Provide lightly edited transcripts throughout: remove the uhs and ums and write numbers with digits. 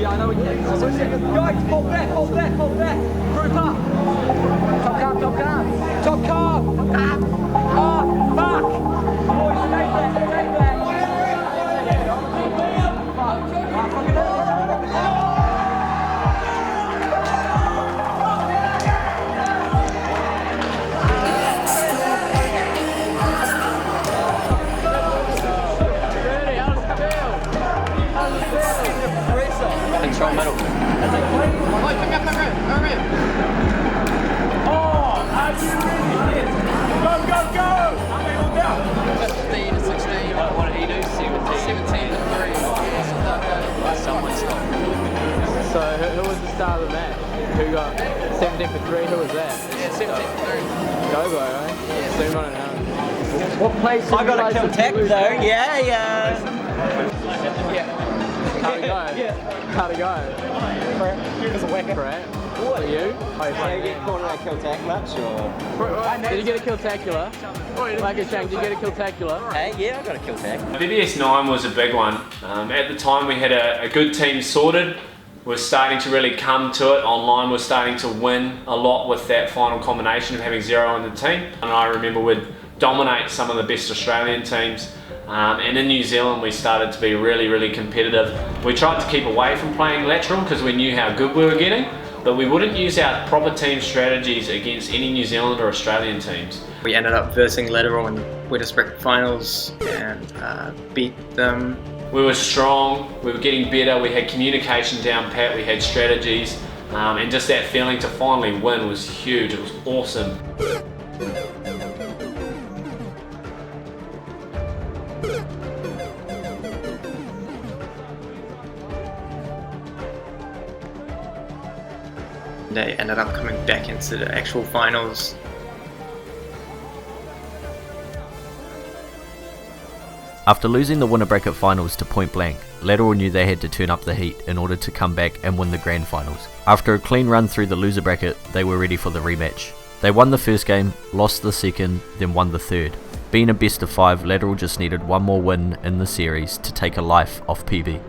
I know we can. Guys, hold there. Group up. Top car. Oh, fuck. Boys, stay there. Control middle. Go! 15 to 16. What did he do? 17 to 3. Someone stopped. So who was the star of the match? Who got 17 for 3? Who was that? Yeah, 17 for 3. Dobo, right? Yeah. Soon on it now. What place? I got a kill tech though. Yeah. How'd it go? How'd it go? He was a whacker. Correct. What are you? Did you get caught in a kill tech match or? Did you get a kill-tacular? Like a shank, did you get a kill-tacular? Hey, yeah, I got a kill tech. VBS9 was a big one. At the time we had a good team sorted. We're starting to really come to it. Online we're starting to win a lot with that final combination of having 0 in the team. And I remember we'd dominate some of the best Australian teams. And in New Zealand we started to be really competitive. We tried to keep away from playing lateral because we knew how good we were getting, but we wouldn't use our proper team strategies against any New Zealand or Australian teams. We ended up versing Lateral in the Winners Bracket finals and beat them. We were strong, we were getting better, we had communication down pat, we had strategies, and just that feeling to finally win was huge, it was awesome. They ended up coming back into the actual finals. After losing the winner bracket finals to Pointblank, Lateral knew they had to turn up the heat in order to come back and win the grand finals. After a clean run through the loser bracket, they were ready for the rematch. They won the first game, lost the second, then won the third. Being a best of 5, Lateral just needed one more win in the series to take a life off PB.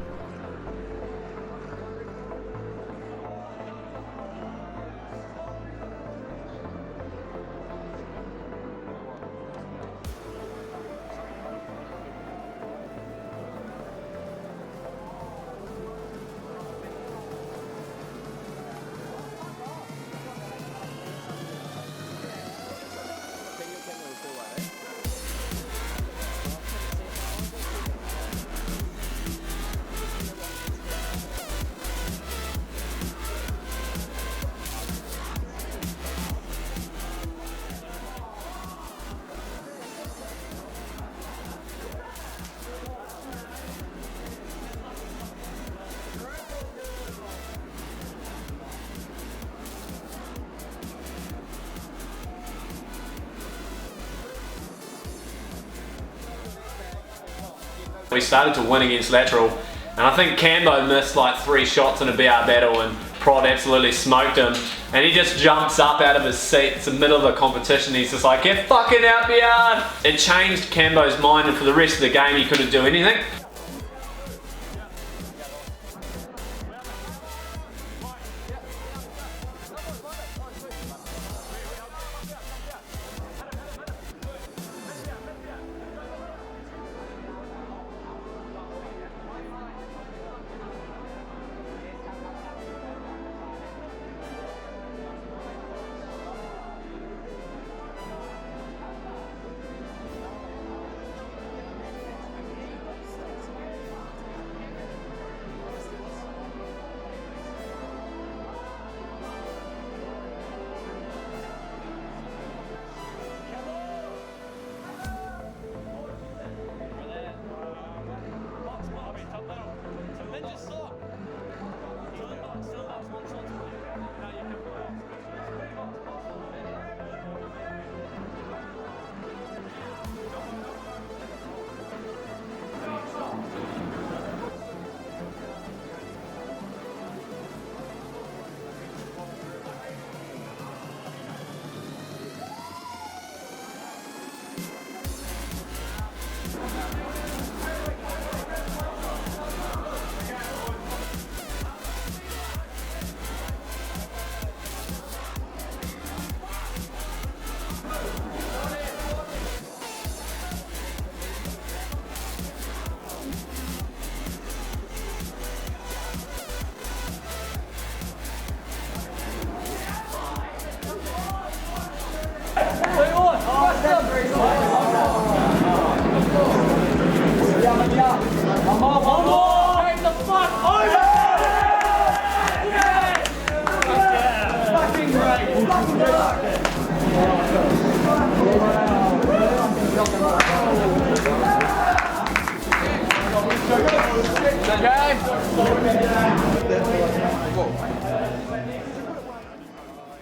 We started to win against Lateral, and I think Kambo missed like 3 shots in a BR battle and Prod absolutely smoked him, and he just jumps up out of his seat. It's the middle of the competition, he's just like, get fucking out BR! It changed Kambo's mind, and for the rest of the game he couldn't do anything.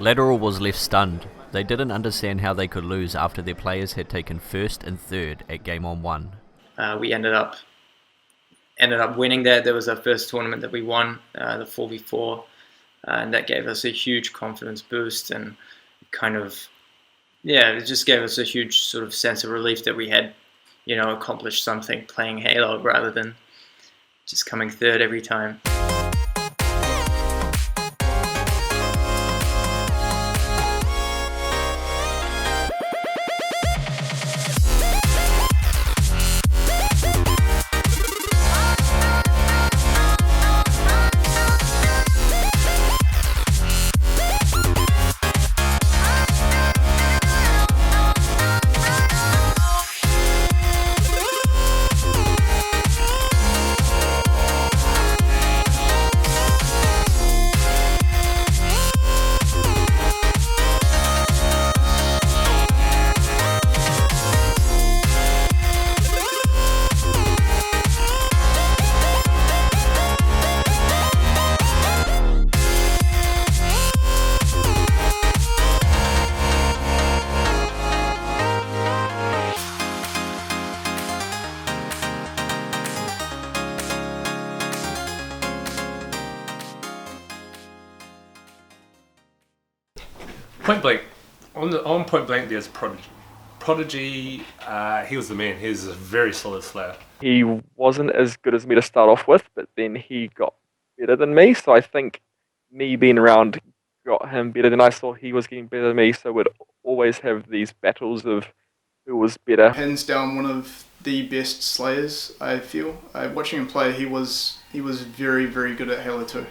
Lateral was left stunned. They didn't understand how they could lose after their players had taken first and third at Game On 1. We ended up winning that. That was our first tournament that we won, the 4v4, and that gave us a huge confidence boost and kind of, yeah, it just gave us a huge sort of sense of relief that we had, you know, accomplished something playing Halo rather than just coming third every time. Pointblank. On Pointblank, there's Prodigy. Prodigy, he was the man. He's a very solid slayer. He wasn't as good as me to start off with, but then he got better than me. So I think me being around got him better than I saw he was getting better than me. So we'd always have these battles of who was better. Hands down, one of the best slayers. I feel. Watching him play, he was very, very good at Halo 2.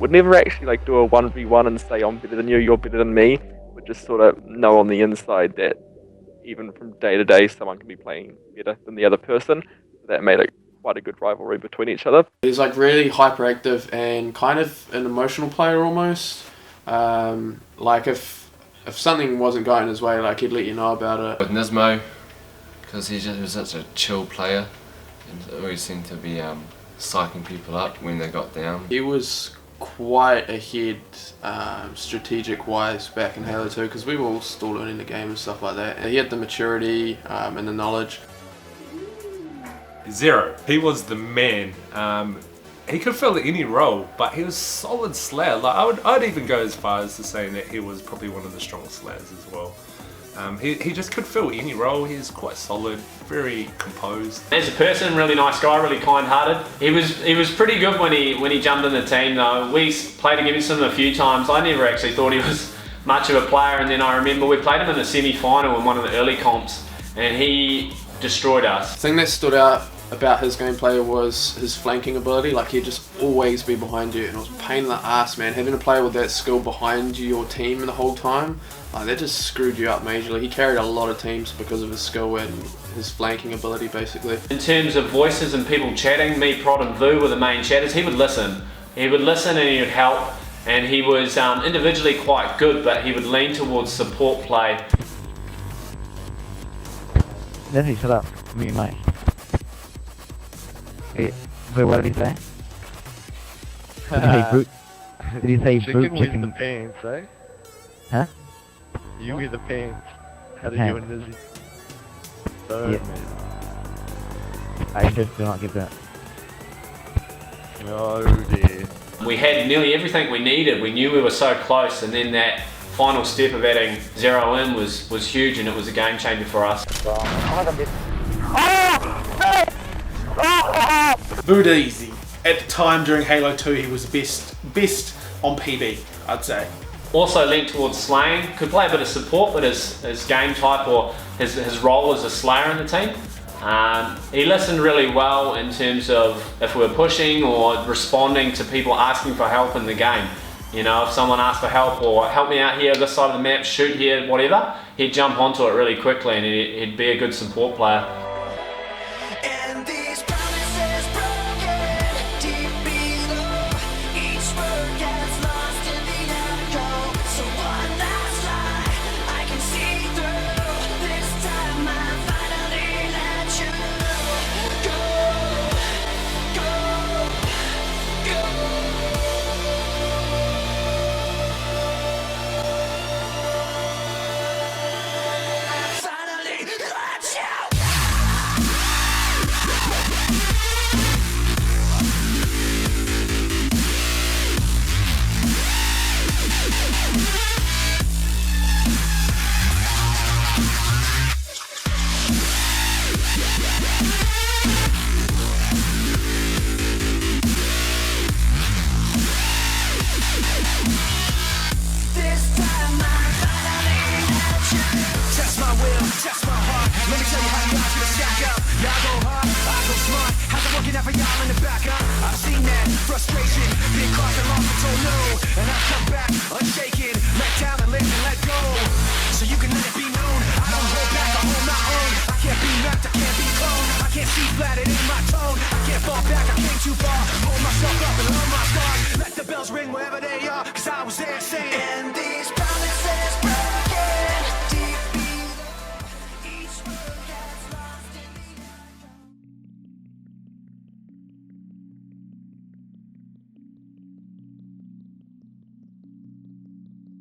Would never actually do a 1v1 and say I'm better than you, you're better than me. Would just sort of know on the inside that even from day to day someone can be playing better than the other person. That made it quite a good rivalry between each other. He's really hyperactive and kind of an emotional player almost. If something wasn't going his way, he'd let you know about it. With Nismo, because he was such a chill player and always seemed to be psyching people up when they got down. He was quite ahead strategic wise back in Halo 2 because we were all still learning the game and stuff like that. He had the maturity and the knowledge. Zero. He was the man. He could fill any role, but he was solid slayer. I'd even go as far as to saying that he was probably one of the strongest slayers as well. He just could fill any role. He's quite solid, very composed. As a person, really nice guy, really kind-hearted. He was pretty good when he jumped in the team though. We played against him a few times. I never actually thought he was much of a player, and then I remember we played him in the semi-final in one of the early comps, and he destroyed us. The thing that stood out about his gameplay was his flanking ability. He'd just always be behind you, and it was a pain in the ass, man. Having a player with that skill behind your team the whole time, that just screwed you up majorly. He carried a lot of teams because of his skill and his flanking ability, basically. In terms of voices and people chatting, me, Prod and Vu were the main chatters. He would listen. He would listen and he would help. and he was individually quite good, but he would lean towards support play. Then shut up. Me, Mike. Wait, what did he say? Did he say fruit? Did he say fruit chicken? The pains, eh? Huh? You with the pains. How did Huh. you and Lizzie? So, Yeah. man. I just do not give that. Oh dear. We had nearly everything we needed. We knew we were so close, and then that final step of adding 0 in was huge, and it was a game changer for us. Burdie. At the time during Halo 2, he was the best on PB, I'd say. Also linked towards slaying, could play a bit of support, but his game type or his role as a slayer in the team. He listened really well in terms of if we were pushing or responding to people asking for help in the game. You know, if someone asked for help or help me out here, this side of the map, shoot here, whatever, he'd jump onto it really quickly, and he'd be a good support player.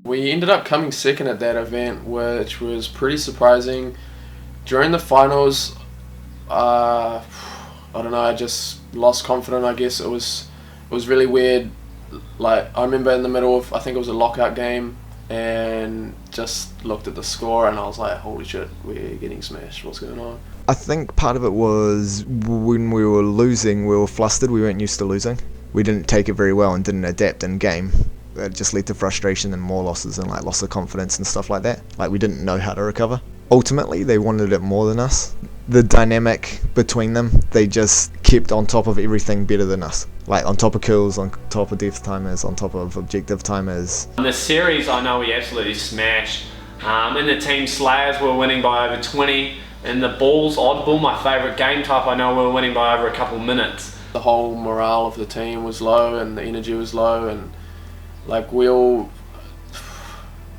We ended up coming second at that event, which was pretty surprising. During the finals, I don't know, I just lost confidence, I guess. It was really weird. Like, I remember in the middle of, I think it was a lockout game, and just looked at the score and I was like, holy shit, we're getting smashed, what's going on? I think part of it was when we were losing, we were flustered, we weren't used to losing. We didn't take it very well and didn't adapt in game. It just led to frustration and more losses and like loss of confidence and stuff like that. Like, we didn't know how to recover. Ultimately, they wanted it more than us. The dynamic between them, they just kept on top of everything better than us. Like, on top of kills, on top of death timers, on top of objective timers. In the series, I know we absolutely smashed. In the team Slayers, we were winning by over 20. In the Balls Oddball, my favourite game type, I know we were winning by over a couple minutes. The whole morale of the team was low and the energy was low, and like we all,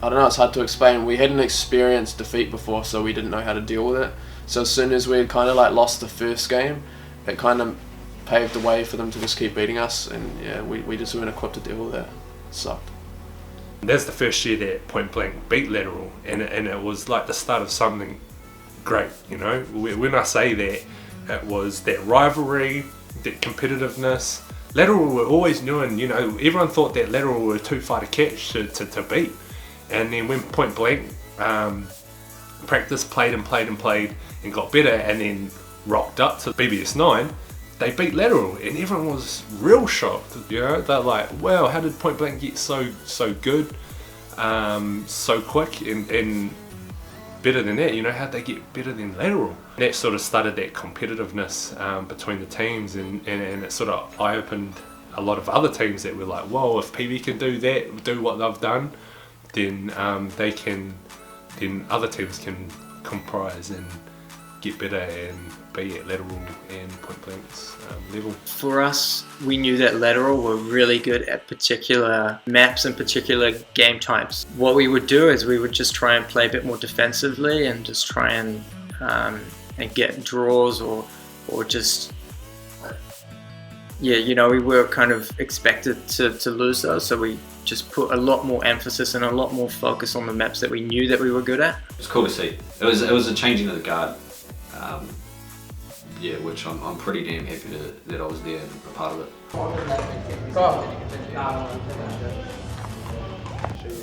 I don't know, it's hard to explain. We hadn't experienced defeat before, so we didn't know how to deal with it. So as soon as we had kind of like lost the first game, it kind of paved the way for them to just keep beating us, and yeah, we just weren't equipped to deal with that. It sucked. That's the first year that Pointblank beat Lateral, and it was like the start of something great, you know. When I say that, it was that rivalry, that competitiveness. Lateral were always new, and you know, everyone thought that Lateral were too far to catch to beat. And then when Pointblank practiced, played and got better, and then rocked up to BBS 9, they beat Lateral, and everyone was real shocked. You know, they're like, wow, how did Pointblank get so good, so quick, and better than that? You know, how'd they get better than Lateral? That sort of started that competitiveness between the teams, and it sort of eye-opened a lot of other teams that were like, whoa, if PB can do that, do what they've done, then then other teams can comprise and get better and be at Lateral and Pointblank's level. For us, we knew that Lateral were really good at particular maps and particular game types. What we would do is we would just try and play a bit more defensively and just try and get draws or just, yeah, you know, we were kind of expected to lose those, so we just put a lot more emphasis and a lot more focus on the maps that we knew that we were good at. It was cool to see. It was a changing of the guard, yeah, which I'm pretty damn happy that I was there and a part of it.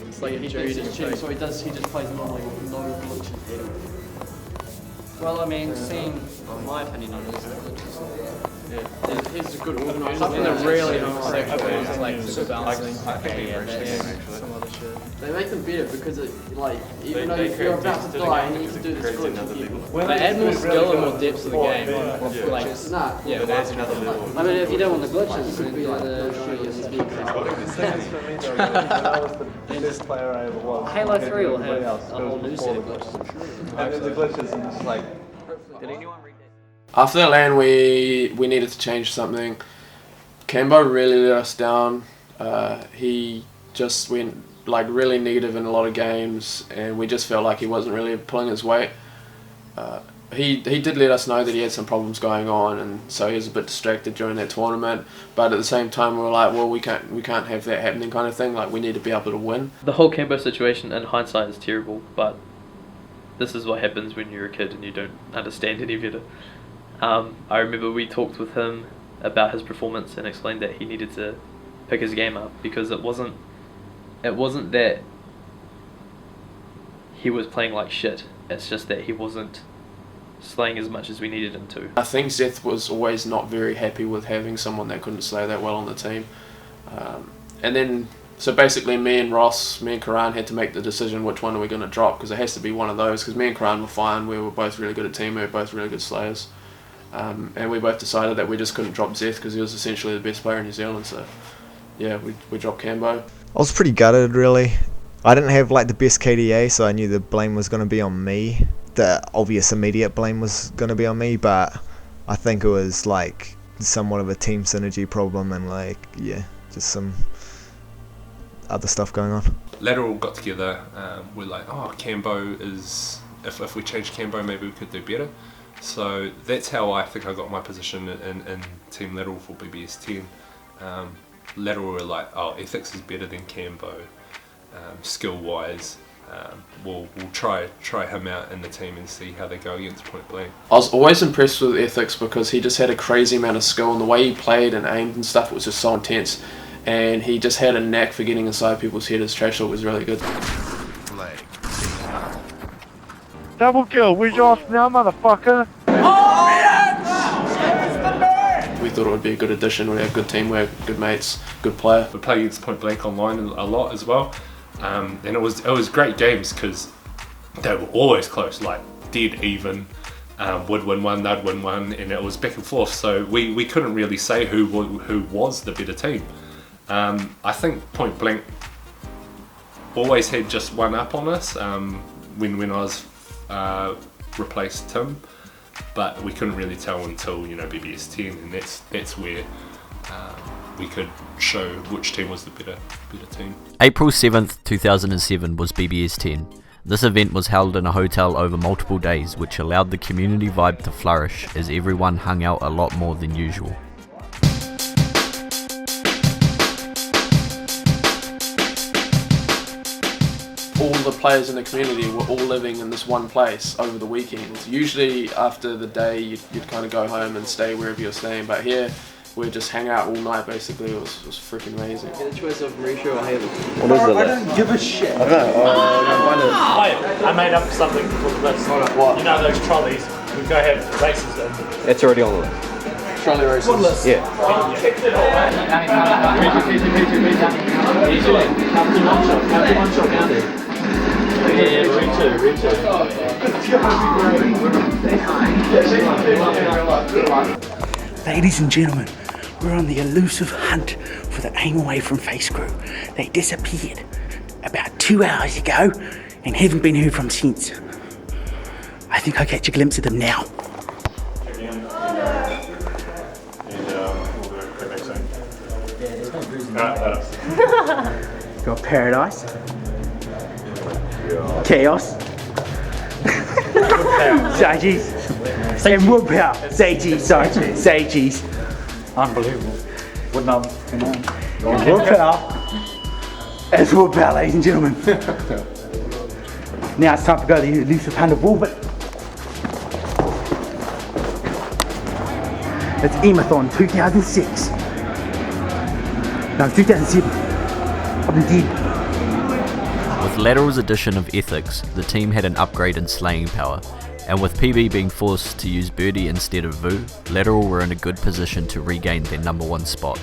It's like he just plays normally with no glitches. Well, I mean, seeing my opinion on this, he's a good organizer. Something that really helps like super balancing. Some other shit. They make them better because even though you're about to die, you need to do this glitch. They add more skill and more depth to the game. Yeah, it adds another level. I mean, if you don't want the glitches, it could be like the best player I ever was. Halo 3 will have a whole new set of glitches. And the glitches and just like, did anyone read that? After that LAN, we needed to change something. Kambo really let us down. He just went like really negative in a lot of games, and we just felt like he wasn't really pulling his weight. He did let us know that he had some problems going on, and so he was a bit distracted during that tournament. But at the same time, we were like, well, we can't have that happening, kind of thing. Like, we need to be able to win. The whole Kambo situation in hindsight is terrible, but this is what happens when you're a kid and you don't understand any better. I remember we talked with him about his performance and explained that he needed to pick his game up, because it wasn't that he was playing like shit, it's just that he wasn't slaying as much as we needed him to. I think Zeth was always not very happy with having someone that couldn't slay that well on the team. And then, so basically me and Kuran had to make the decision which one are we going to drop, because it has to be one of those, because me and Kuran were fine, we were both really good at team, we were both really good slayers. And we both decided that we just couldn't drop Zeth because he was essentially the best player in New Zealand, so yeah, we dropped Kambo. I was pretty gutted, really. I didn't have like the best KDA, so I knew the blame was going to be on me. The obvious immediate blame was going to be on me, but I think it was like somewhat of a team synergy problem, and like, yeah, just some other stuff going on. Lateral got together, we're like, oh, Kambo is, if we change Kambo, maybe we could do better. So that's how I think I got my position in Team Lateral for BBS 10. Lateral were like, oh, Ethix is better than Kambo, skill wise. We'll try him out in the team and see how they go against Pointblank. I was always impressed with Ethix because he just had a crazy amount of skill, and the way he played and aimed and stuff was just so intense, and he just had a knack for getting inside people's head. His trash talk was really good. Double kill, where's your ass now, motherfucker? We thought it would be a good addition. We have good teamwork, good mates, good player. We play against Pointblank online a lot as well, and it was great games because they were always close, like dead even. Would win one, they'd win one, and it was back and forth. So we couldn't really say who was the better team. I think Pointblank always had just one up on us when I was replaced Tim. But we couldn't really tell until, you know, BBS 10, and that's where we could show which team was the better team. April 7th, 2007 was BBS 10. This event was held in a hotel over multiple days, which allowed the community vibe to flourish as everyone hung out a lot more than usual. All the players in the community were all living in this one place over the weekends. Usually after the day you'd kind of go home and stay wherever you're staying, but here we'd just hang out all night basically. It was freaking amazing. Get a choice of ratio or Halo. What is it? I don't give a shit. I don't know. Wait, I made up something for this. What? You know those trolleys? We go have races in. It's already on the list. Trolley races? What list? Yeah. Ladies and gentlemen, we're on the elusive hunt for the aim away from Face Crew. They disappeared about 2 hours ago and haven't been heard from since. I think I'll catch a glimpse of them now. Got Paradise. Chaos. Sages. And Woodpower. Sages. Unbelievable. Wouldn't have. And Woodpower. It's Woodpower, ladies and gentlemen. Now it's time to go to the elusive hand of Wulven. It's Emathon 2006. No, 2007. I've been dead. With Lateral's addition of Ethix, the team had an upgrade in slaying power, and with PB being forced to use Burdie instead of Vu, Lateral were in a good position to regain their #1 spot.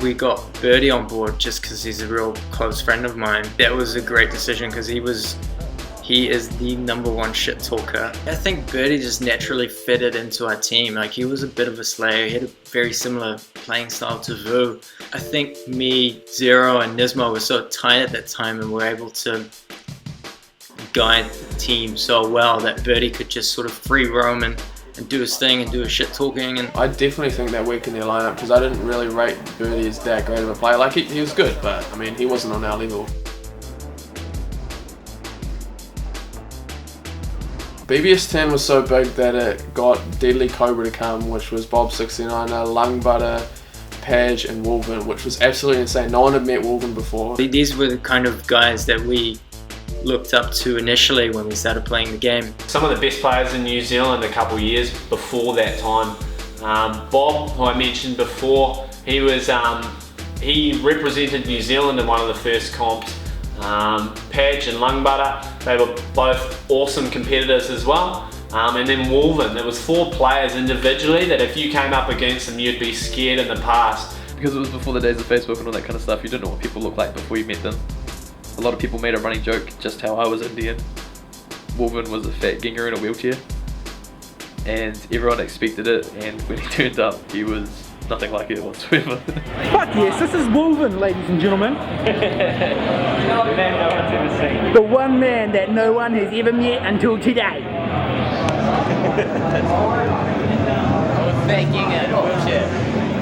We got Burdie on board just because he's a real close friend of mine. That was a great decision because he is the #1 shit talker. I think Burdie just naturally fitted into our team. Like, he was a bit of a slayer. He had a very similar playing style to Vu. I think me, Zero, and Nismo were so tight at that time and were able to guide the team so well that Burdie could just sort of free roam and do his thing and do his shit talking. And I definitely think that week in their lineup, because I didn't really rate Burdie as that great of a player. Like, he was good, but I mean, he wasn't on our level. BBS 10 was so big that it got Deadly Cobra to come, which was Bob 69er, Lungbutter, Page, and Wulven, which was absolutely insane. No one had met Wulven before. These were the kind of guys that we looked up to initially when we started playing the game. Some of the best players in New Zealand a couple of years before that time. Bob, who I mentioned before, he represented New Zealand in one of the first comps. Page and Lungbutter, they were both awesome competitors as well. And then Wulven, there was 4 players individually that if you came up against them, you'd be scared in the past. Because it was before the days of Facebook and all that kind of stuff, you didn't know what people looked like before you met them. A lot of people made a running joke just how I was Indian. Wulven was a fat ginger in a wheelchair, and everyone expected it, and when he turned up, he was nothing like it whatsoever. Fuck yes, this is Wulven, ladies and gentlemen. The one man that no one has ever met until today. Fat ginger in a wheelchair.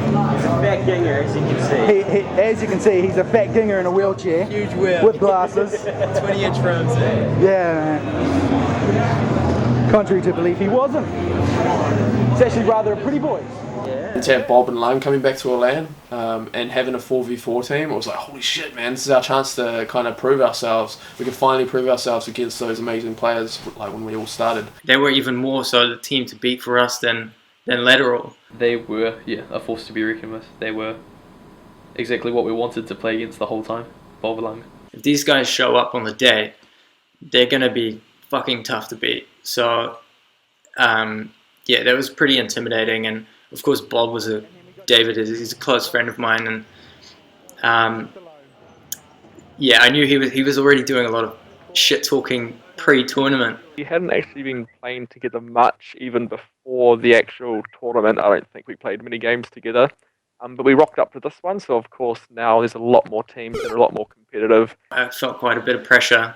He's a fat ginger, as you can see. As you can see, he's a fat ginger in a wheelchair. Huge wheel. With glasses. 20-inch frames. Yeah, man. Contrary to belief, he wasn't. He's actually rather a pretty boy. To have Bob and Lung coming back to our land and having a 4v4 team, it was like, holy shit, man, this is our chance to kind of prove ourselves. We can finally prove ourselves against those amazing players like when we all started. They were even more so the team to beat for us than Lateral. They were, yeah, a force to be reckoned with. They were exactly what we wanted to play against the whole time, Bob and Lung. If these guys show up on the day, they're going to be fucking tough to beat. So, yeah, that was pretty intimidating. And of course, Bob was David is a close friend of mine, and yeah, I knew he was already doing a lot of shit talking pre-tournament. We hadn't actually been playing together much even before the actual tournament. I don't think we played many games together, but we rocked up to this one. So of course now there's a lot more teams that are a lot more competitive. I felt quite a bit of pressure,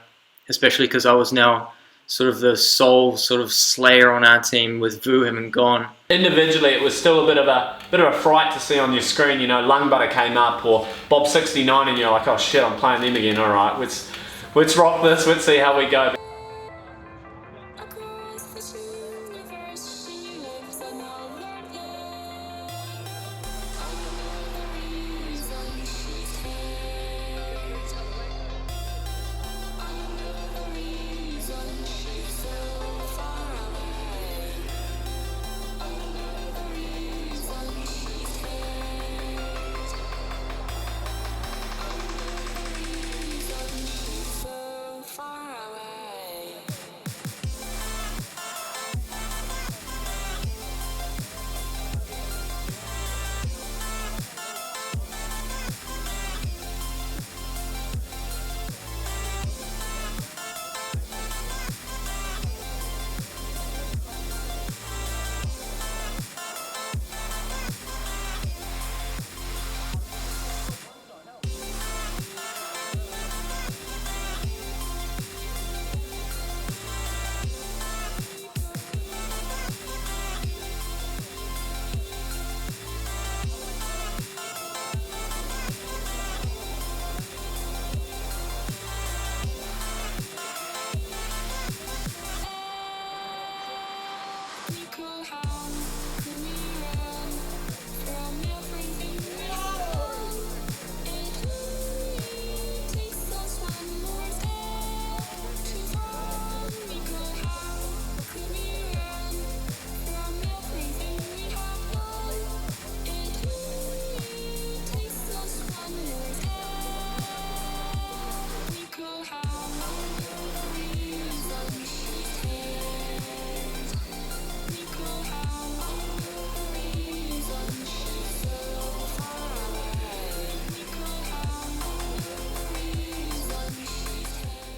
especially because I was now sort of the sole sort of slayer on our team with Vu him and gone. Individually, it was still a bit of a fright to see on your screen. You know, Lungbutter came up or Bob 69, and you're like, oh shit, I'm playing them again. All right, let's rock this. Let's see how we go.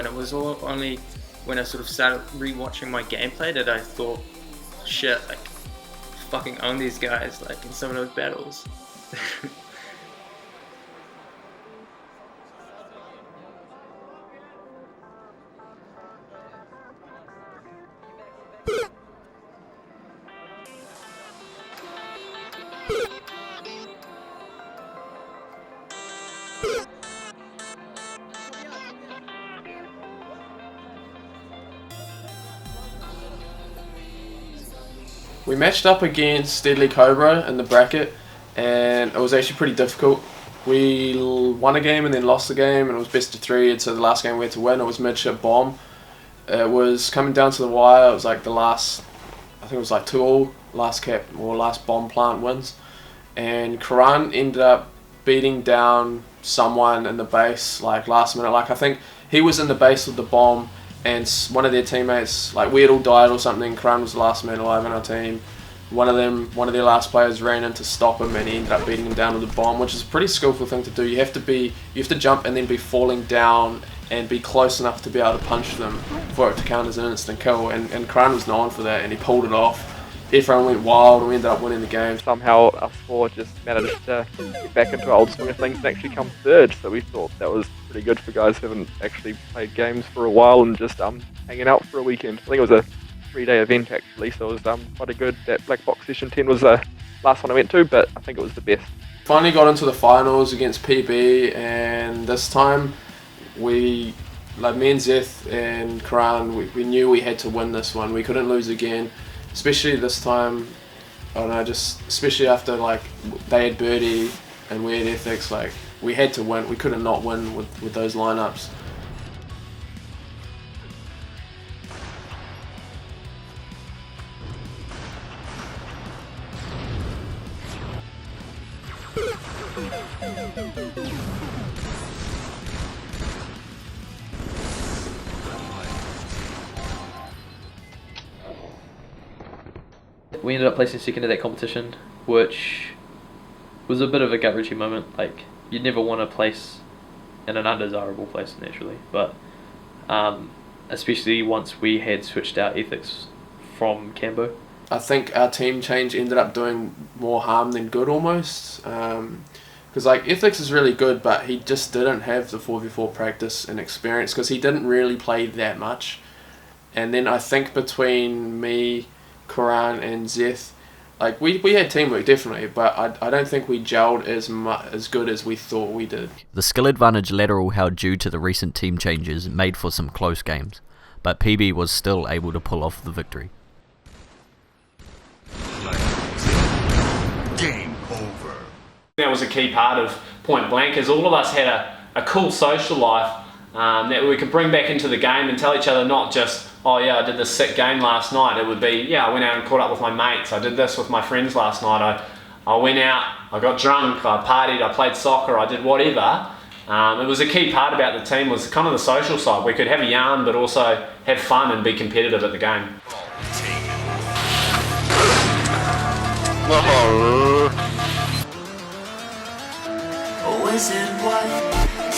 And it was all only when I sort of started rewatching my gameplay that I thought, shit, like, fucking own these guys, like, in some of those battles. We matched up against Deadly Cobra in the bracket, and it was actually pretty difficult. We won a game and then lost the game, and it was best of 3, and so the last game we had to win. It was midship bomb. It was coming down to the wire. It was like the last, I think it was like 2-all, last cap or last bomb plant wins, and Kuran ended up beating down someone in the base like last minute. Like I think he was in the base with the bomb, and one of their teammates, like we had all died or something. Kuran was the last man alive in our team. One of their last players ran in to stop him, and he ended up beating him down with a bomb, which is a pretty skillful thing to do. You have to jump and then be falling down and be close enough to be able to punch them for it to count as an instant kill. And Kuran was known for that, and he pulled it off. Everyone went wild, and we ended up winning the game. Somehow us 4 just managed to get back into our old swing of things and actually come third. So we thought that was pretty good for guys who haven't actually played games for a while and just hanging out for a weekend. I think it was a 3-day event actually, so it was quite a good. That Black Box Session 10 was the last one I went to, but I think it was the best. Finally got into the finals against PB, and this time me and Zeth and Kuran, we knew we had to win this one. We couldn't lose again, especially this time. I don't know, especially after like they had Burdie and we had Ethix. Like we had to win. We couldn't not win with those lineups. We ended up placing second in that competition, which was a bit of a gut-wrenching moment. Like, you'd never want to place in an undesirable place naturally, but especially once we had switched out Ethix from Kambo. I think our team change ended up doing more harm than good almost. Because like Ethix is really good, but he just didn't have the 4v4 practice and experience because he didn't really play that much. And then I think between me, Kuran and Zeth, like we had teamwork definitely, but I don't think we gelled as good as we thought we did. The skill advantage Lateral held due to the recent team changes made for some close games, but PB was still able to pull off the victory. Game over. That was a key part of Point Blank, as all of us had a cool social life that we could bring back into the game and tell each other not just, oh yeah, I did this sick game last night. It would be, yeah, I went out and caught up with my mates. I did this with my friends last night. I went out, I got drunk, I partied, I played soccer, I did whatever. It was a key part about the team was kind of the social side. We could have a yarn but also have fun and be competitive at the game. Oh, is it what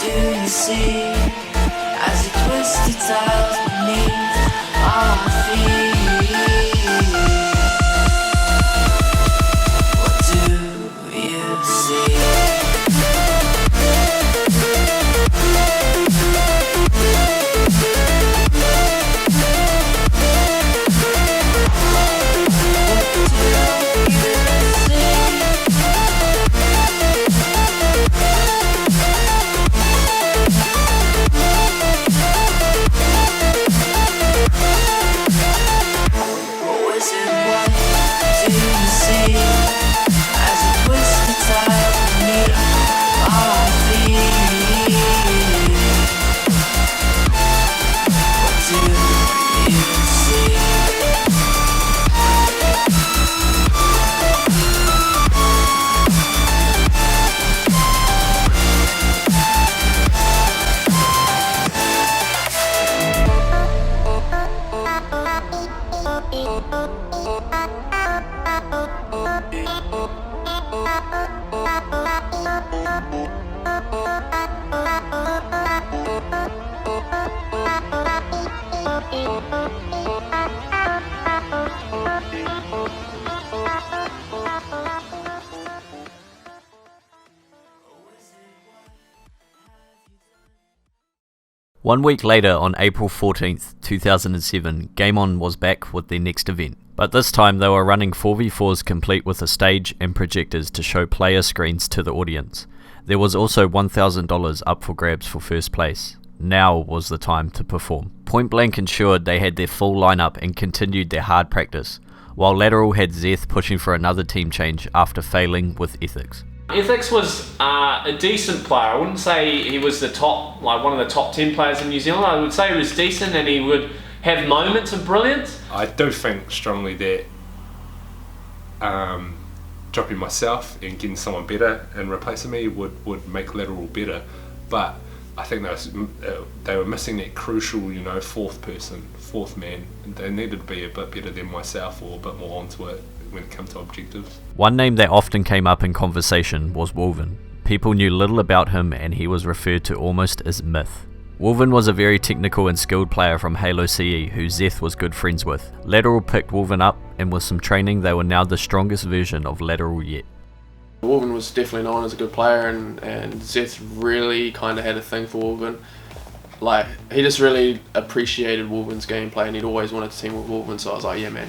do you see as you twist the tiles beneath our feet? What do you see? 1 week later, on April 14th, 2007, Game On was back with their next event. But this time they were running 4v4s complete with a stage and projectors to show player screens to the audience. There was also $1,000 up for grabs for first place. Now was the time to perform. Pointblank ensured they had their full lineup and continued their hard practice, while Lateral had Zeth pushing for another team change after failing with Ethix. Ethix was a decent player. I wouldn't say he was the top, like one of the top 10 players in New Zealand. I would say he was decent and he would have moments of brilliance. I do think strongly that dropping myself and getting someone better and replacing me would make Lateral better, but I think they were missing that crucial, fourth man. They needed to be a bit better than myself or a bit more onto it when it comes to objectives. One name that often came up in conversation was Wulven. People knew little about him and he was referred to almost as myth. Wulven was a very technical and skilled player from Halo CE who Zeth was good friends with. Lateral picked Wulven up, and with some training they were now the strongest version of Lateral yet. Wulven was definitely known as a good player, and Zeth really kind of had a thing for Wulven. Like, he just really appreciated Wulven's gameplay and he'd always wanted to team with Wulven, so I was like, yeah man,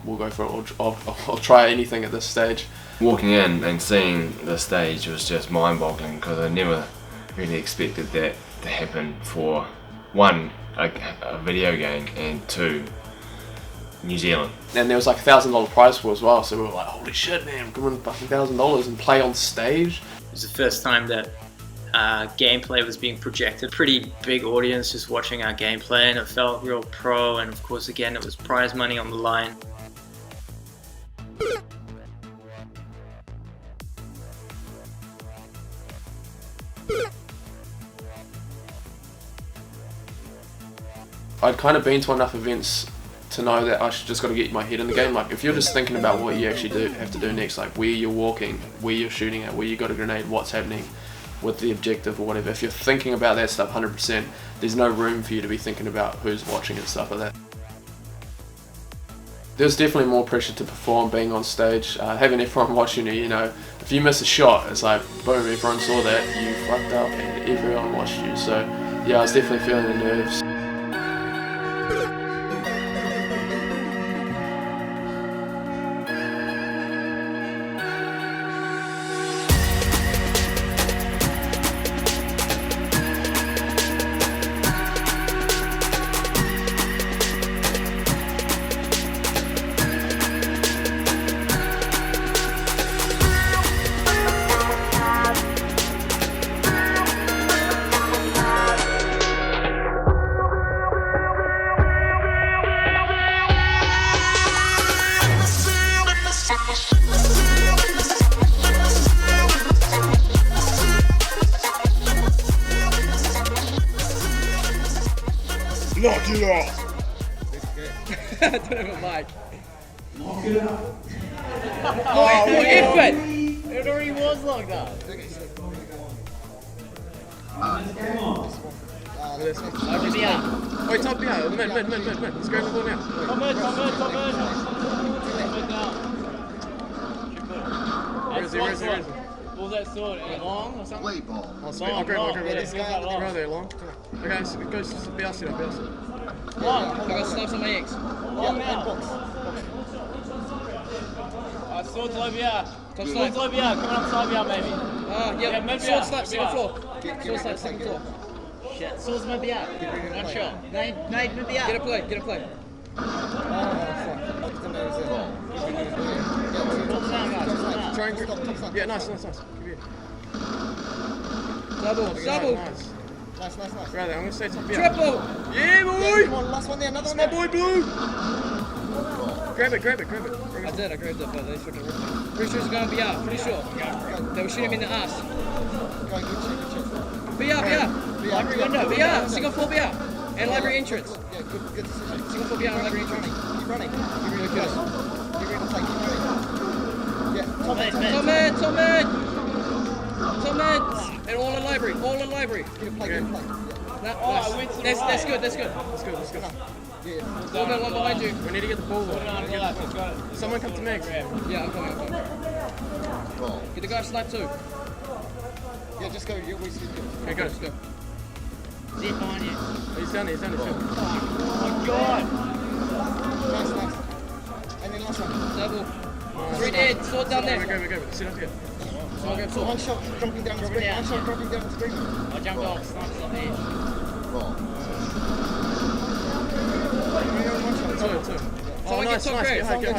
we'll go for it. I'll try anything at this stage. Walking in and seeing the stage was just mind-boggling because I never really expected that to happen for one, a video game, and two, New Zealand. And there was like $1,000 prize pool as well, so we were like, holy shit man, come on, fucking $1,000 and play on stage. It was the first time that gameplay was being projected. Pretty big audience just watching our gameplay, and it felt real pro, and of course again it was prize money on the line. I'd kind of been to enough events to know that I just got to get my head in the game. Like, if you're just thinking about what you actually have to do next, like where you're walking, where you're shooting at, where you got a grenade, what's happening with the objective or whatever, if you're thinking about that stuff 100%, there's no room for you to be thinking about who's watching and stuff like that. There's definitely more pressure to perform being on stage, having everyone watching you, if you miss a shot, it's like, boom, everyone saw that, you fucked up and everyone watched you. So yeah, I was definitely feeling the nerves. Knock it off! I don't have a mic. Knock it off! Oh, effort! It already was locked up. Over here. Wait, top here. Mid. Let's go to the ball now. Top mid. Where is he? What's that sword? Long or something? Wait, ball. I'll grab it. This guy, right there, long. Okay, so it goes to be us. Long. I got snaps on my X. Long now. Swords over here. Swords over here. Coming up side here, maybe. Yeah, sword slap, second floor. Sword slap, second floor. Shit, swords move here. One shot. Nade, move here. Get a play. Try and yeah, nice. Give it. Double. Nice. Right there, I'm gonna stay top here. Triple. Yeah, boy. Yeah, come on, last one there, another one. My boy Blue. Grab it. I did, I grabbed it, but they fucking ripped me. Pretty sure it's going to be out, pretty sure. They were shooting me in the ass. Go, good check. VR. Library window, VR, single floor VR. And library entrance. Yeah, good decision. Single floor VR and library entrance. Keep running. Keep running. Yeah, Tom mid. And all in library. Get a play. That's good. Let's go. Yeah. One behind you. We need to get the ball. Someone come to me. Yeah, I'm coming. Get the guy snipe too. Yeah, just go. You always do. Okay, go. Zeth behind you. He's down there, sure. Oh my god! Nice. And then last one. Double. 3 dead, sword down there. Go. Sit up here. So one shot dropping down the screen. One shot dropping down the screen. I jumped off, snipers up there. Two. Oh, nice. Go high. Stay here.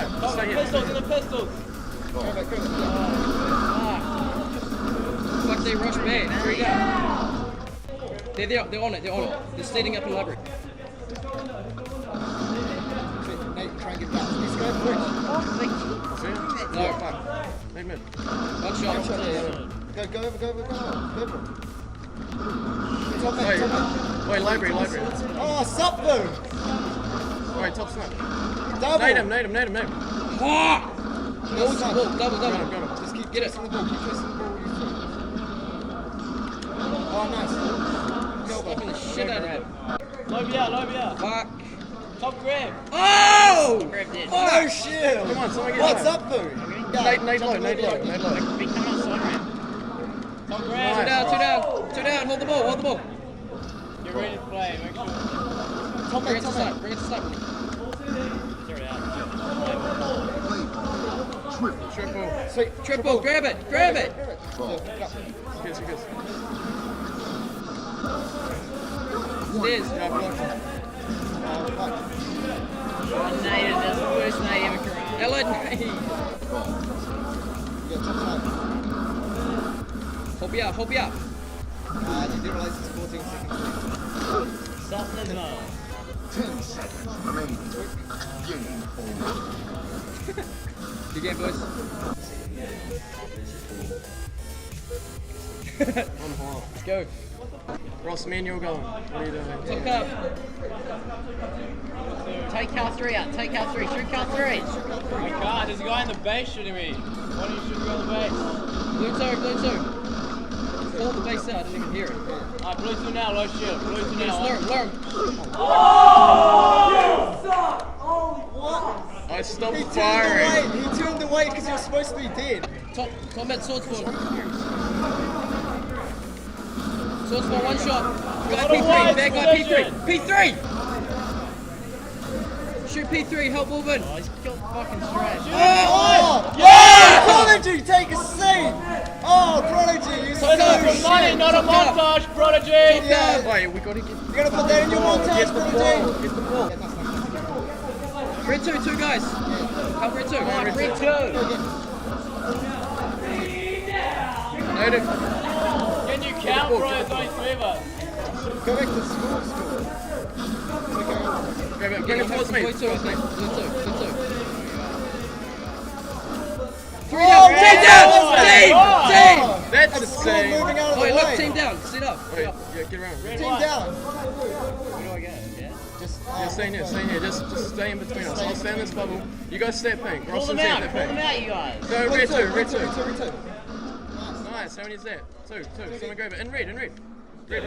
Pistols in the pistols. Go back. Fuck, they rush back. 3 down. They're on it. They're standing up in the library. Nate, try and get back. Let's go quick. No, fuck. Nate mid. One shot. Go over. Wait, library. Oh, sup, boo! Alright, top snap. Double. Nade him. Double. Got him. Just keep chasing the ball. Oh, nice. Slapping the shit out of him. Lobia. Fuck. Top grab. Oh! Grab dead. Oh, shit! Come on, someone get What's high. up, boo? Nade low. Be coming on side ramp. Top grab. Two down. Hold the ball. Get ready to play. Make sure. Bring it to start. Zero out. Triple. Grab it. Good. Stairs. Nade, that's the worst nade ever, Kuran. Ellen. Hold me up. You didn't realize it's 14 seconds. Stop the zone. 10 seconds remaining. Game over. Good game, boys. Let's go. Ross, man, you're going. What are you doing? Top cup. Take car 3 out. Shoot car 3. We can't. There's a guy in the base shooting me. Why don't you shoot me on the base? Blue two. Pull the base out. I didn't even hear it. Alright, blue 2 now. Low shield. Blue 2 now. Lure him. Oh! I stopped He firing. turned the weight because he was supposed to be dead. Top combat sword spawn. Sword spawn, one shot. Guy P3. Bad guy P3. Shoot P3. Help Wulven. Oh, he's killed fucking trash. Oh! Yeah! Prodigy, take a seat! Oh, Prodigy, you're so shit! Money, not a montage, Prodigy! Yeah. Wait, we gotta get. You gotta put that in your montage, Prodigy! Get the ball. Red 2 guys. Help Red 2. Red 2. Native. Can you count, bro? There's only 3 of us. Go back to school. Bring it towards me. Blue 2. 3 Oh, down. Team down. Team. That's the the school same. moving out of the Wait, look, way. team down. Sit up. Wait, yeah, get around. Red Team one. down. Where do I go? Yeah? Just Stay here. Just stay in between us. I'll stay in this bubble. You guys stay at pink. Pull Ross them and out. Zeth at Pull them pink. out, you guys. Go, red 2. Red 2. Nice, how many is that? Two. Someone grab it. In red.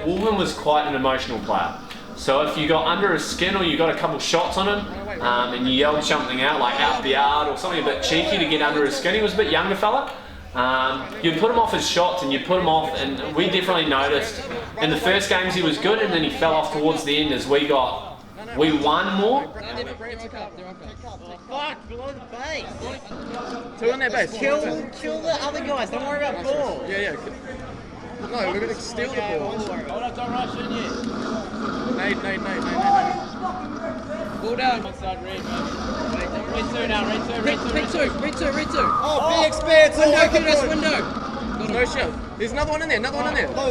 Wulven was quite an emotional player. So if you got under his skin or you got a couple shots on him and you yelled something out like out the yard or something a bit cheeky to get under his skin, he was a bit younger fella. You'd put him off his shots and you'd put him off, and we definitely noticed in the first games he was good and then he fell off towards the end as we won more. Fuck, below the base. 2 on that base. Kill the other guys. Don't worry about ball. Yeah. No, we're gonna steal the ball. Hold up, don't rush in yet. Nade. Ball down. Inside red, man. Red 2 now, red 2. Red 2. Oh, big expanse. Window. No shot. There's another one in there. Low.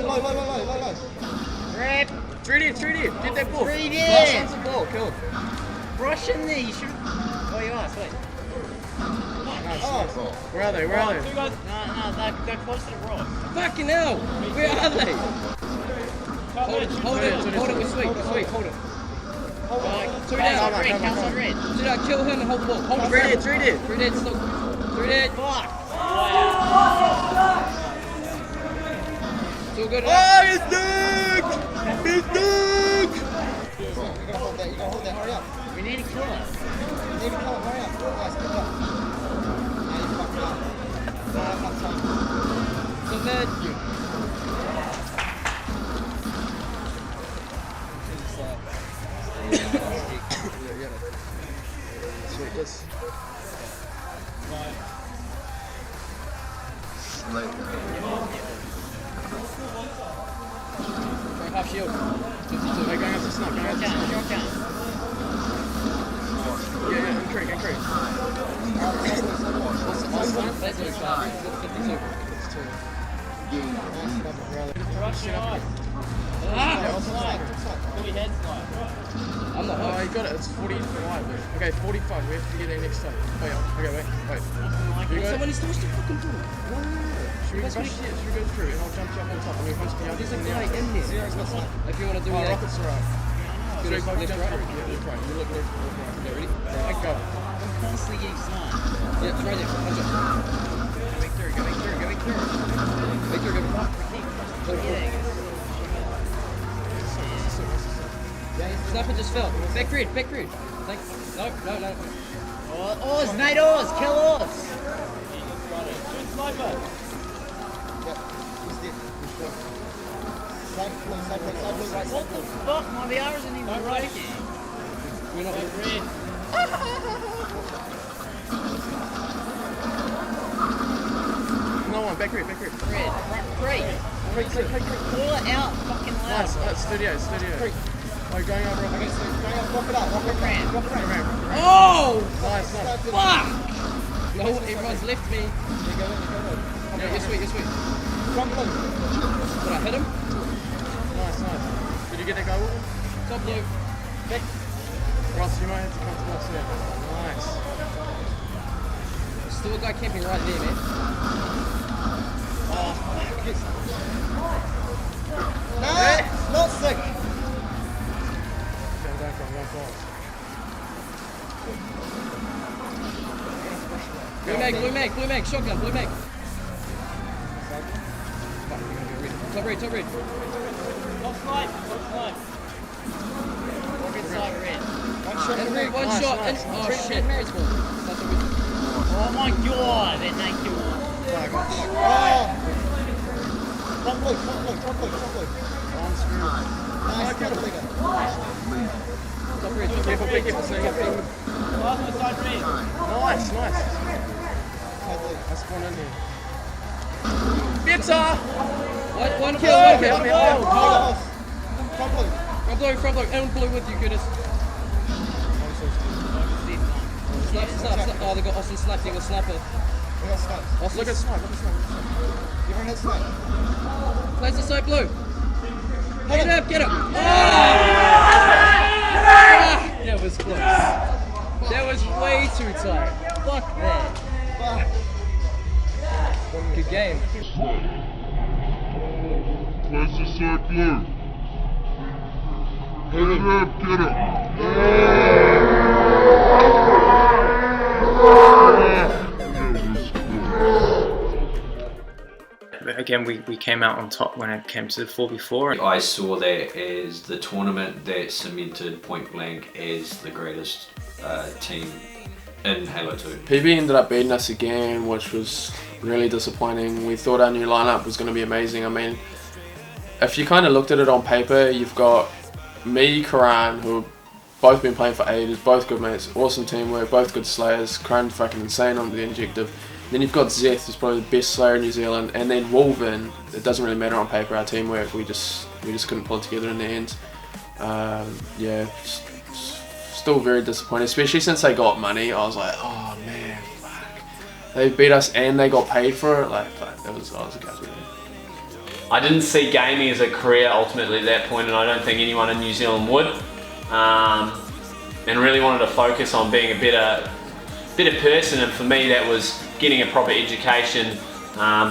Red. 3D. Get that ball. 3D. Last one's the ball. Kill him. Rush in there. You should. Oh, you are. Sweet. Nice. Where are they? 2 guys. No, they're close to the rock. Fucking hell. Where are they? Hold it. We're sweet. Hold it. 2 down. Council red. 2 down. Kill him and hold the ball. Hold it. 3 dead. 3 dead. Still. 3 dead. Fuck. Still good. Oh, he's duked! You gotta hold that, hurry up. We need to kill him. Hurry up. Nice, good luck. Now you fucked it up. Not enough time. So mid. Half shield. 52. They're going up to snuff. Going up to snuff. Short count. Yeah, increase. What's the time? That's 52. Rushing on. I'm not. Oh, you got it. It's 45. Okay, 45. We have to get there next time. Oh yeah. Okay, wait. You got it? Someone is supposed to fucking do it. Should we rush it? Should we go through? And I'll jump on top. And we're supposed to be There's a guy in there. If you want to do that. Rockets are out. Good, Left, left, jump right. through. Yeah, left, right. You look left, right. Okay, ready? Right, go. I'm constantly getting slammed. Yeah, it's right there. Punch it. Going through. Snapper just fell. Back grid. No. Oars, Nate Oars, kill Oars. Sniper. Yep, he's dead. Side blue, right, side blue. Fuck, my VR isn't even working. We're not red. No one, back grid. Red, three. Pull it out, fucking loud. Nice, studio. Oh, going over. Okay, so going up, rock it out. Oh! Nice. Fuck! No, everyone's left me. There you go. Yeah, yes, sweet. Front blue. Did I hit him? Nice. Did you get that guy, Wulven? Top blue. Back. Ross, you might have to come to us now. Nice. Still a guy camping right there, man. Nah, not sick. Blue mag, shotgun, blue mag. Top red. Top slide. Walk inside red. One shot. Nice. Oh shit. Oh my god, that Nate killed. Front blue. Nice, top leader. Top red. Careful, so you get thing. Side red. Nice. I spawned in here. Better! One kill! Front blue. And blue with you, Kurtiz. Snap. Oh, they got Austin sniping a sniper. We got snipes. Look at snipe. Everyone has snipe. Place the snipe blue. Get it up. Oh! That was close. That was way too tight. Fuck that. Good game. Place the side blue. Hit it up, get But again, we came out on top when it came to the 4v4. I saw that as the tournament that cemented Pointblank as the greatest team in Halo 2. PB ended up beating us again, which was really disappointing. We thought our new lineup was going to be amazing. I mean, if you kind of looked at it on paper, you've got me, Kuran, who have both been playing for ages, both good mates, awesome teamwork, both good slayers. Kuran fucking insane on the injective. Then you've got Zeth, who's probably the best slayer in New Zealand, and then Wulven. It doesn't really matter on paper, our teamwork. We just couldn't pull it together in the end. Yeah, still very disappointed, especially since they got money. I was like, oh man, fuck. They beat us and they got paid for it. Like, fuck, I was gutted. I didn't see gaming as a career ultimately at that point, and I don't think anyone in New Zealand would. And really wanted to focus on being a better person, and for me that was getting a proper education,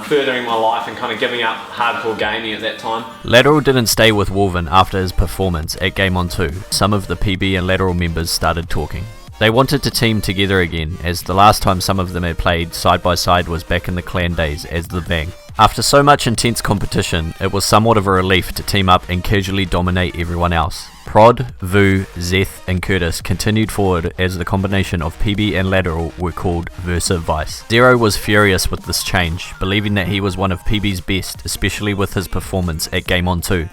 furthering my life and kind of giving up hardcore gaming at that time. Lateral didn't stay with Wulven after his performance at Game On 2. Some of the PB and Lateral members started talking. They wanted to team together again, as the last time some of them had played side by side was back in the clan days as the Bang. After so much intense competition, it was somewhat of a relief to team up and casually dominate everyone else. Prod, Vu, Zeth and Kurtiz continued forward as the combination of PB and Lateral were called FOURvFOUR. Zero was furious with this change, believing that he was one of PB's best, especially with his performance at Game On 2.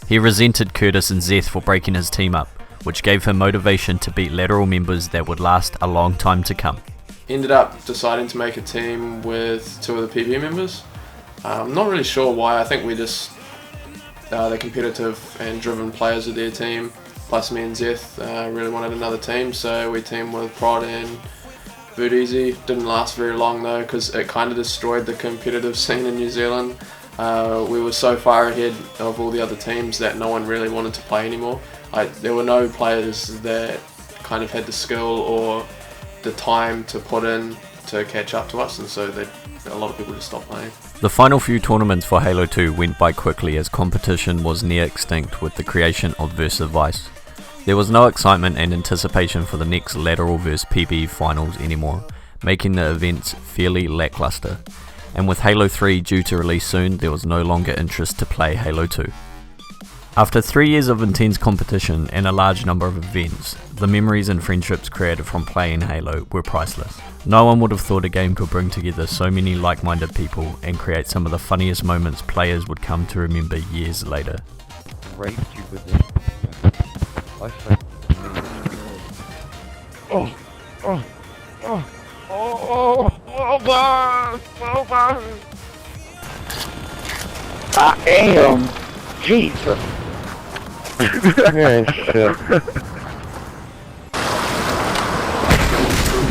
He resented Kurtiz and Zeth for breaking his team up, which gave him motivation to beat Lateral members that would last a long time to come. Ended up deciding to make a team with two of the PB members. I'm not really sure why. I think we just the competitive and driven players of their team, plus me and Zeth really wanted another team, so we teamed with Prod and Burdie. Didn't last very long though, because it kind of destroyed the competitive scene in New Zealand. We were so far ahead of all the other teams that no one really wanted to play anymore. There were no players that kind of had the skill or the time to put in to catch up to us, and so a lot of people just stopped playing. The final few tournaments for Halo 2 went by quickly as competition was near extinct with the creation of FOURvFOUR. There was no excitement and anticipation for the next Lateral vs PB finals anymore, making the events fairly lackluster. And with Halo 3 due to release soon, there was no longer interest to play Halo 2. After 3 years of intense competition and a large number of events, the memories and friendships created from playing Halo were priceless. No one would have thought a game could bring together so many like-minded people and create some of the funniest moments players would come to remember years later. I am Jesus.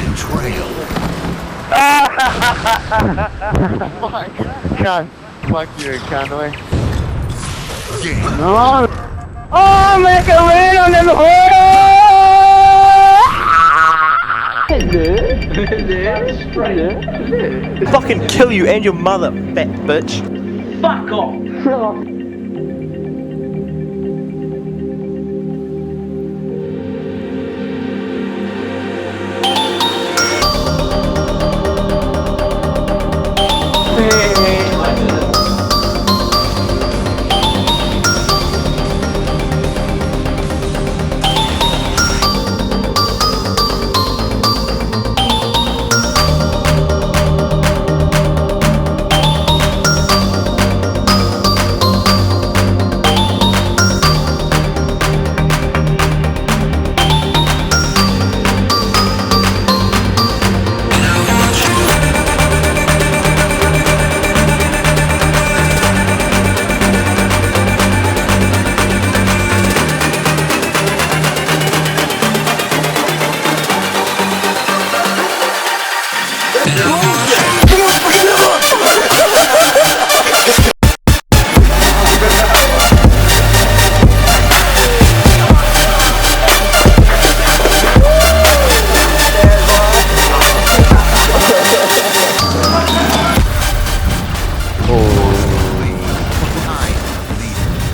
Betrayal. Fuck you, Conway. No. Oh, make a rain on them hoes! Fucking kill you and your mother, fat bitch. Fuck off!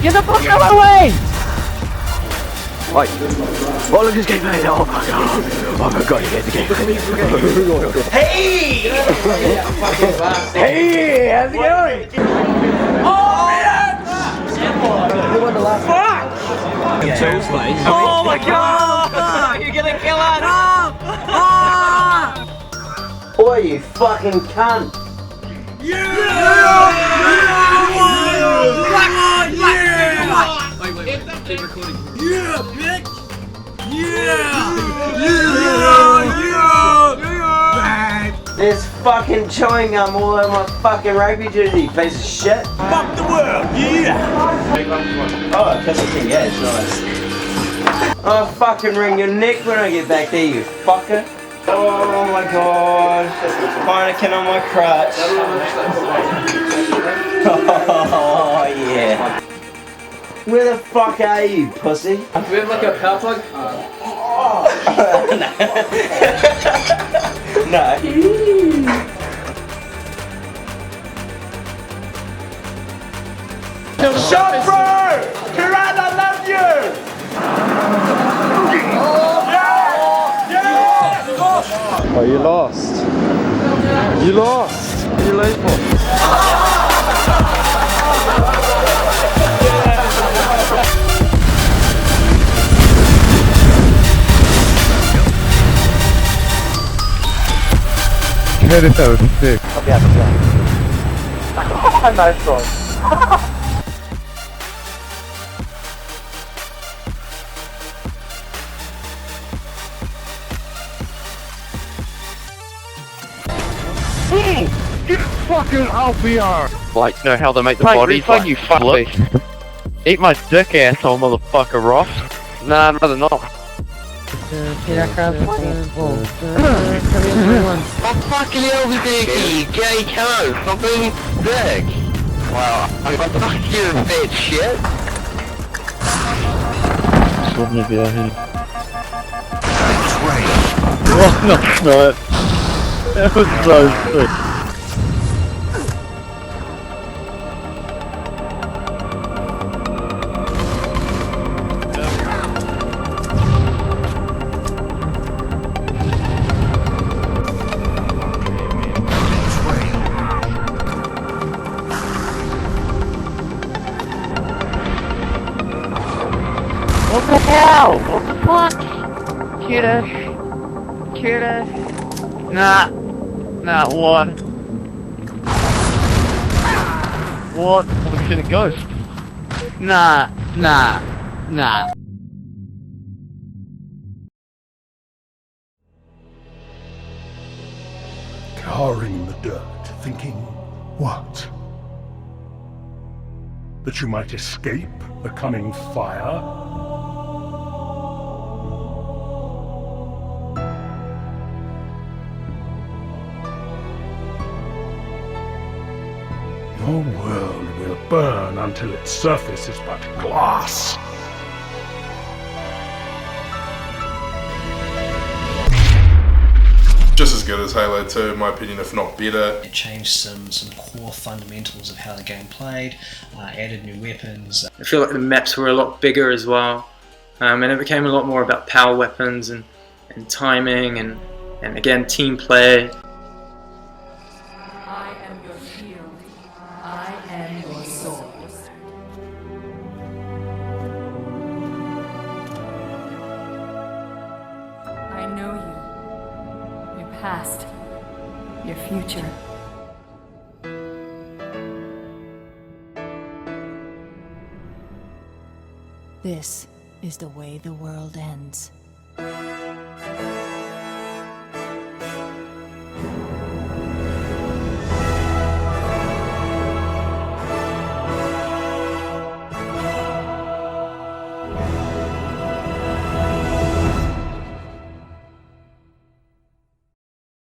Get the fuck out of my way! Right. Oh, look at this game, mate. Oh my god. Oh my god, you get the game. Look at me, look at me. Hey! Hey, how's it going? Oh, man! Fuck! Oh my god! You're gonna kill us! Boy, you fucking cunt! Wait, keep recording. Yeah, bitch! There's fucking chewing gum all over my fucking rugby jersey, piece of shit! Fuck the world, yeah! Oh, piss of tea, yeah, it's nice. I'll fucking wring your neck when I get back there, you fucker! Oh my god, Heineken on my crutch. Oh yeah. Where the fuck are you, pussy? Do we have like a power plug? No. Shot bro! Kuran, I love you! Oh, you lost. You lost. What are you late for? Get it out, sick. Nice one. Get fucking out VR! Like, know how they make the Mate, body refund, you fuck flip. Eat my dick, asshole, motherfucker, Ross. Nah, I'd rather not. Oh fucking hell, Vicky! Gay cunt! Stop being dick! Wow, I'm gonna fuck you, bitch shit! Słownie wyjawi. Oh no, no. That was so sick. What the hell? What the fuck? Kurtiz. Kurtiz. Nah. Nah, what? What? Oh, we seen a ghost. Nah. Nah. Nah. Cowering in the dirt, thinking, what? That you might escape the coming fire? Your world will burn until its surface is but glass. Just as good as Halo 2, in my opinion, if not better. It changed some core fundamentals of how the game played, added new weapons. I feel like the maps were a lot bigger as well, and it became a lot more about power weapons and timing and again team play. I am your shield. I am your sword. I know you. Your past. Your future. This is the way the world ends.